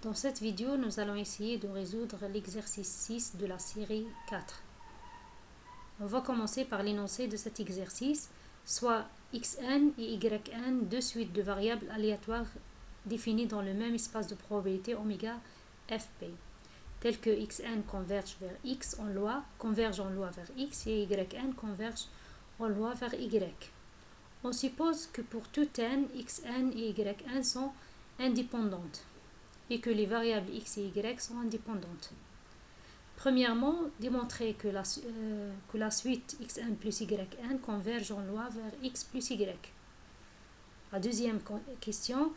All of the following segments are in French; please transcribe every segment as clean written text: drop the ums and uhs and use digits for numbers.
Dans cette vidéo, nous allons essayer de résoudre l'exercice 6 de la série 4. On va commencer par l'énoncé de cet exercice, soit xn et yn, deux suites de variables aléatoires définies dans le même espace de probabilité oméga fp, telles que xn converge vers x en loi, converge en loi vers x et yn converge en loi vers y. On suppose que pour tout n, xn et yn sont indépendantes et que les variables x et y sont indépendantes. Premièrement, démontrer que la suite xn plus yn converge en loi vers x plus y. La deuxième question,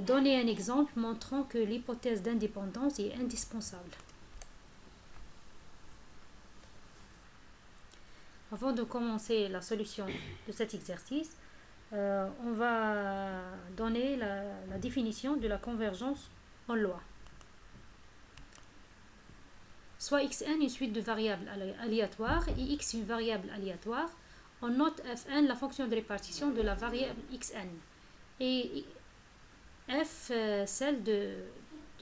donner un exemple montrant que l'hypothèse d'indépendance est indispensable. Avant de commencer la solution de cet exercice, on va donner la définition de la convergence en loi. Soit xn une suite de variables aléatoires et x une variable aléatoire, on note fn la fonction de répartition de la variable xn et f celle de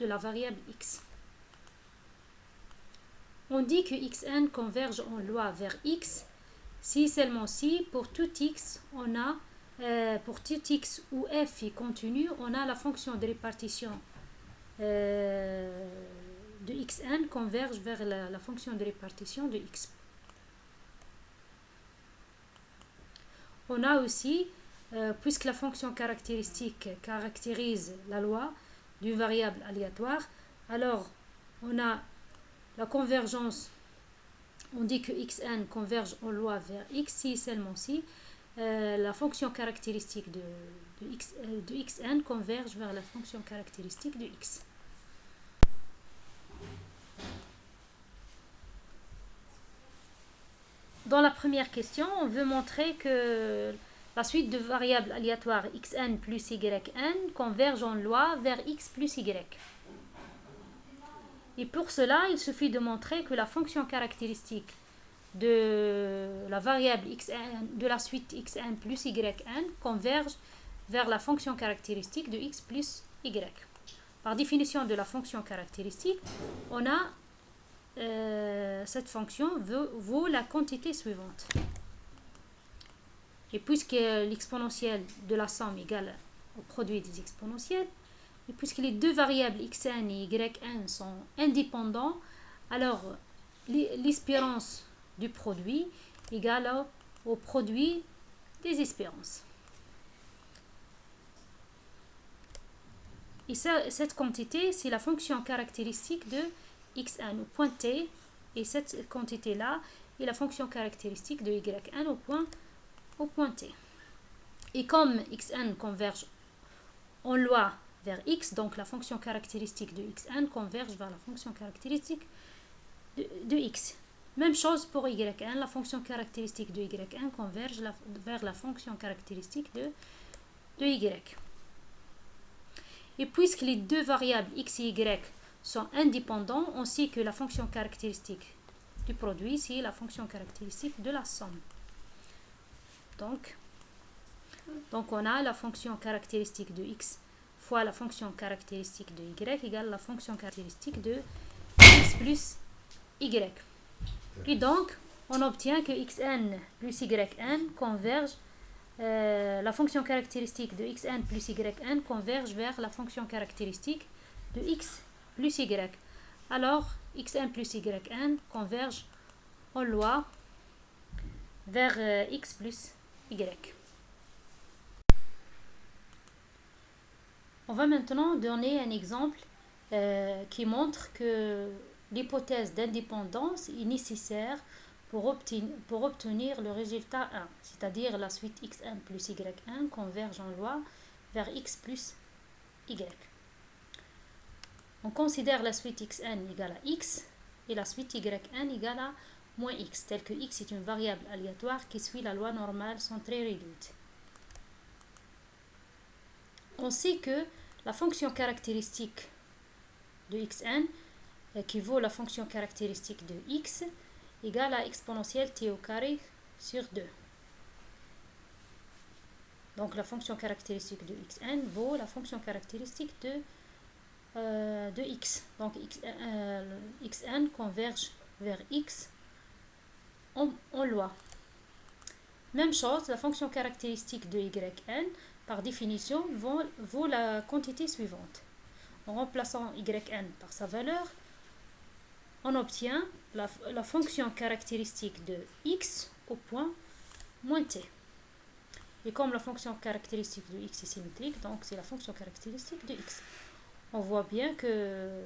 la variable x. On dit que xn converge en loi vers x si seulement si pour tout x on a pour tout x où f est continu, on a la fonction de répartition de xn converge vers la fonction de répartition de x. On a aussi, puisque la fonction caractéristique caractérise la loi d'une variable aléatoire, alors on a la convergence, on dit que xn converge en loi vers x si seulement si la fonction caractéristique de xn converge vers la fonction caractéristique de x. Dans la première question, on veut montrer que la suite de variables aléatoires xn plus yn converge en loi vers x plus y. Et pour cela, il suffit de montrer que la fonction caractéristique de la variable xn, de la suite xn plus yn converge vers la fonction caractéristique de x plus y. Par définition de la fonction caractéristique, on a cette fonction vaut la quantité suivante. Et puisque l'exponentielle de la somme égale au produit des exponentielles, et puisque les deux variables xn et yn sont indépendants, alors l'espérance du produit égale au produit des espérances. Et cette quantité, c'est la fonction caractéristique de xn au point t, et cette quantité-là est la fonction caractéristique de yn au point t. Et comme xn converge en loi vers x, donc la fonction caractéristique de xn converge vers la fonction caractéristique de x. Même chose pour yn, la fonction caractéristique de yn converge vers la fonction caractéristique de y. Et puisque les deux variables x et y sont indépendants, on sait que la fonction caractéristique du produit, c'est la fonction caractéristique de la somme. Donc on a la fonction caractéristique de x fois la fonction caractéristique de y égale la fonction caractéristique de x plus y. Et donc, on obtient que xn plus yn converge, la fonction caractéristique de xn plus yn converge vers la fonction caractéristique de x plus y. Alors, xn plus yn converge en loi vers x plus y. On va maintenant donner un exemple qui montre que l'hypothèse d'indépendance est nécessaire pour obtenir le résultat 1, c'est-à-dire la suite xn plus yn converge en loi vers x plus y. On considère la suite xn égale à x et la suite yn égale à moins x, tel que x est une variable aléatoire qui suit la loi normale centrée réduite. On sait que la fonction caractéristique de xn qui vaut la fonction caractéristique de x égale à exponentielle t au carré sur 2. Donc la fonction caractéristique de xn vaut la fonction caractéristique de de x. Donc xn converge vers x en loi. Même chose, la fonction caractéristique de yn, par définition, vaut la quantité suivante. En remplaçant yn par sa valeur, on obtient la fonction caractéristique de x au point moins t. Et comme la fonction caractéristique de x est symétrique, donc c'est la fonction caractéristique de x. On voit bien que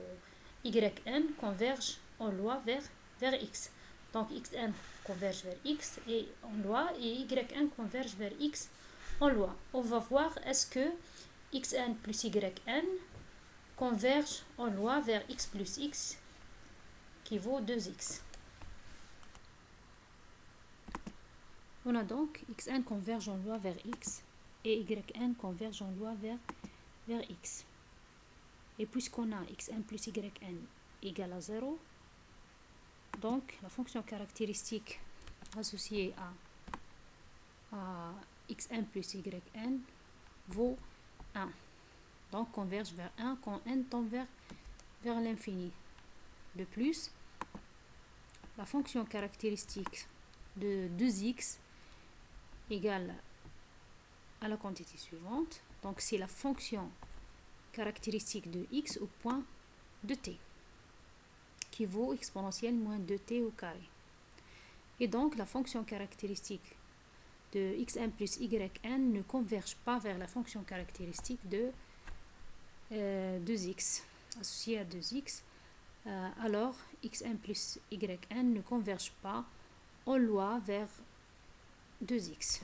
yn converge en loi vers x. Donc xn converge vers x et en loi, et yn converge vers x en loi. On va voir est-ce que xn plus yn converge en loi vers x plus x qui vaut 2x. On a donc xn converge en loi vers x et yn converge en loi vers x. Et puisqu'on a xn plus yn égale à 0, donc la fonction caractéristique associée à xn plus yn vaut 1. Donc converge vers 1 quand n tend vers l'infini. De plus, la fonction caractéristique de 2x égale à la quantité suivante. Donc c'est la fonction caractéristique de x au point de t, qui vaut exponentielle moins 2t au carré. Et donc la fonction caractéristique de xn plus yn ne converge pas vers la fonction caractéristique de 2x, associée à 2x. Alors xn plus yn ne converge pas en loi vers 2x.